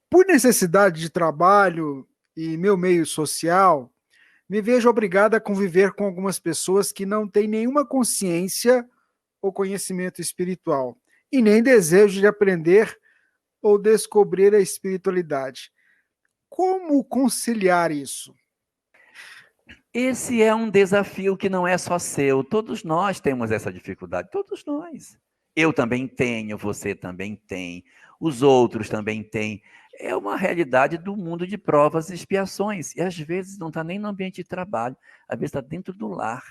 Por necessidade de trabalho e meu meio social, me vejo obrigada a conviver com algumas pessoas que não têm nenhuma consciência ou conhecimento espiritual e nem desejo de aprender ou descobrir a espiritualidade. Como conciliar isso? Esse é um desafio que não é só seu. Todos nós temos essa dificuldade. Todos nós. Eu também tenho, você também tem, os outros também têm. É uma realidade do mundo de provas e expiações. E às vezes não está nem no ambiente de trabalho, às vezes está dentro do lar.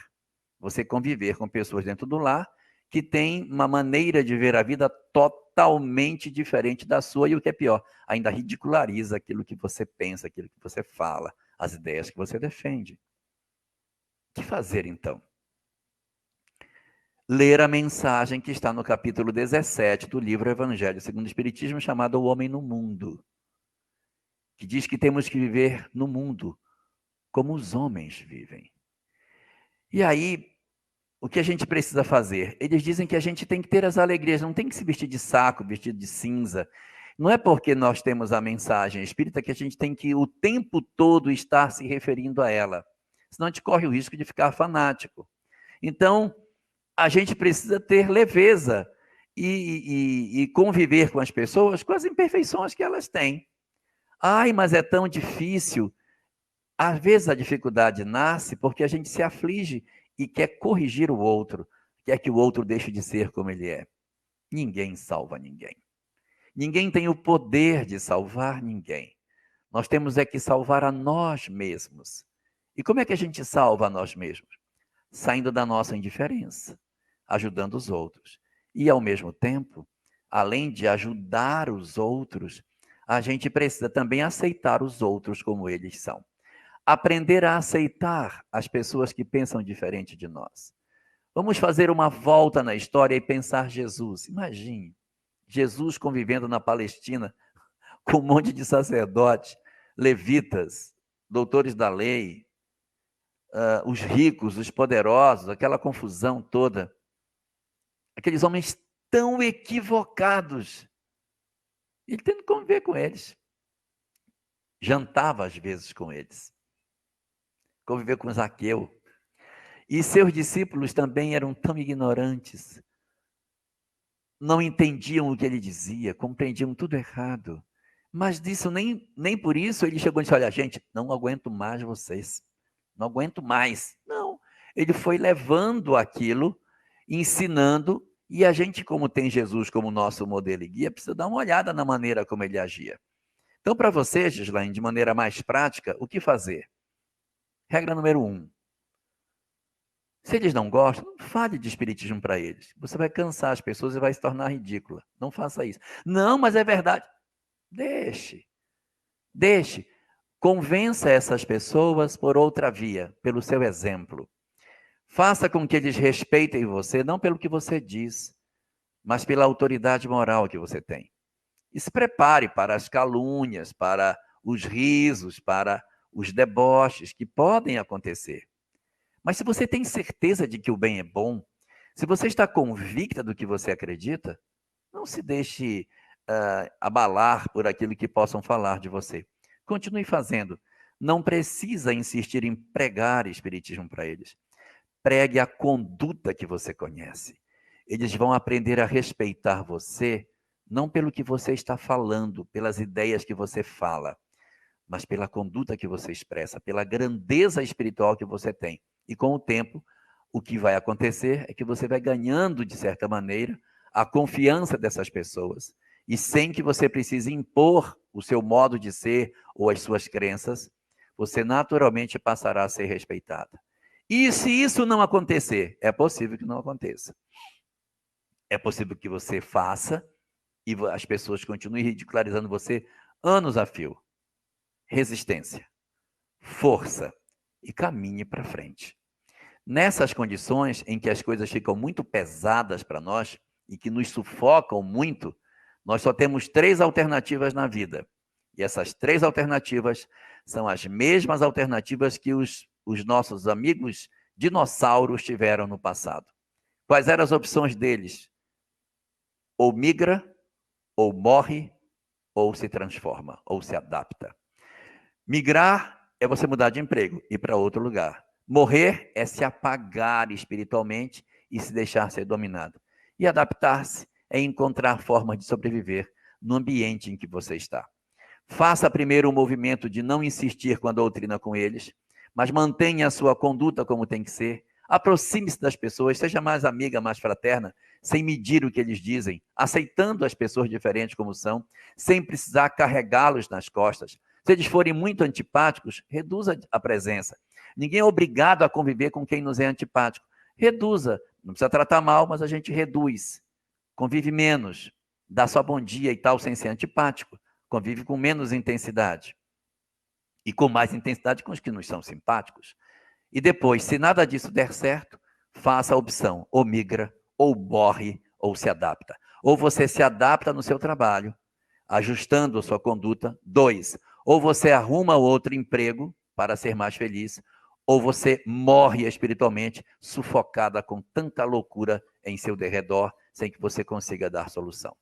Você conviver com pessoas dentro do lar que têm uma maneira de ver a vida totalmente diferente da sua, e o que é pior, ainda ridiculariza aquilo que você pensa, aquilo que você fala, as ideias que você defende. O que fazer então? Ler a mensagem que está no capítulo 17 do livro Evangelho segundo o Espiritismo, chamado O Homem no Mundo, que diz que temos que viver no mundo como os homens vivem. E aí, o que a gente precisa fazer? Eles dizem que a gente tem que ter as alegrias, não tem que se vestir de saco, vestido de cinza. Não é porque nós temos a mensagem espírita que a gente tem que o tempo todo estar se referindo a ela. Senão a gente corre o risco de ficar fanático. Então, a gente precisa ter leveza e conviver com as pessoas com as imperfeições que elas têm. Ai, mas é tão difícil. Às vezes a dificuldade nasce porque a gente se aflige e quer corrigir o outro, quer que o outro deixe de ser como ele é. Ninguém salva ninguém. Ninguém tem o poder de salvar ninguém. Nós temos é que salvar a nós mesmos. E como é que a gente salva a nós mesmos? Saindo da nossa indiferença, ajudando os outros. E, ao mesmo tempo, além de ajudar os outros, a gente precisa também aceitar os outros como eles são. Aprender a aceitar as pessoas que pensam diferente de nós. Vamos fazer uma volta na história e pensar Jesus. Imagine, Jesus convivendo na Palestina com um monte de sacerdotes, levitas, doutores da lei, os ricos, os poderosos, aquela confusão toda. Aqueles homens tão equivocados. Ele tendo que conviver com eles. Jantava às vezes com eles. Conviveu com Zaqueu. E seus discípulos também eram tão ignorantes. Não entendiam o que ele dizia, compreendiam tudo errado. Mas disso nem por isso ele chegou e disse: olha, gente, não aguento mais vocês. Não aguento mais. Não. Ele foi levando aquilo, ensinando, e a gente, como tem Jesus como nosso modelo e guia, precisa dar uma olhada na maneira como ele agia. Então, para você, Gislaine, de maneira mais prática, o que fazer? Regra número 1. Se eles não gostam, não fale de espiritismo para eles. Você vai cansar as pessoas e vai se tornar ridícula. Não faça isso. Não, mas é verdade. Deixe. Deixe. Convença essas pessoas por outra via, pelo seu exemplo. Faça com que eles respeitem você, não pelo que você diz, mas pela autoridade moral que você tem. E se prepare para as calúnias, para os risos, para os deboches que podem acontecer. Mas se você tem certeza de que o bem é bom, se você está convicta do que você acredita, não se deixe abalar por aquilo que possam falar de você. Continue fazendo. Não precisa insistir em pregar espiritismo para eles. Pregue a conduta que você conhece. Eles vão aprender a respeitar você, não pelo que você está falando, pelas ideias que você fala, mas pela conduta que você expressa, pela grandeza espiritual que você tem. E com o tempo, o que vai acontecer é que você vai ganhando, de certa maneira, a confiança dessas pessoas. E sem que você precise impor o seu modo de ser ou as suas crenças, você naturalmente passará a ser respeitada. E se isso não acontecer, é possível que não aconteça. É possível que você faça e as pessoas continuem ridicularizando você anos a fio. Resistência, força e caminhe para frente. Nessas condições em que as coisas ficam muito pesadas para nós e que nos sufocam muito, nós só temos 3 alternativas na vida. E essas 3 alternativas são as mesmas alternativas que os nossos amigos dinossauros tiveram no passado. Quais eram as opções deles? Ou migra, ou morre, ou se transforma, ou se adapta. Migrar é você mudar de emprego, ir para outro lugar. Morrer é se apagar espiritualmente e se deixar ser dominado. E adaptar-se é encontrar formas de sobreviver no ambiente em que você está. Faça primeiro o movimento de não insistir com a doutrina com eles, mas mantenha a sua conduta como tem que ser. Aproxime-se das pessoas, seja mais amiga, mais fraterna, sem medir o que eles dizem, aceitando as pessoas diferentes como são, sem precisar carregá-los nas costas. Se eles forem muito antipáticos, reduza a presença. Ninguém é obrigado a conviver com quem nos é antipático. Reduza. Não precisa tratar mal, mas a gente reduz. Convive menos. Dá só bom dia e tal, sem ser antipático. Convive com menos intensidade. E com mais intensidade com os que nos são simpáticos. E depois, se nada disso der certo, faça a opção. Ou migra, ou morre, ou se adapta. Ou você se adapta no seu trabalho, ajustando a sua conduta. 2, ou você arruma outro emprego para ser mais feliz, ou você morre espiritualmente, sufocada com tanta loucura em seu derredor, sem que você consiga dar solução.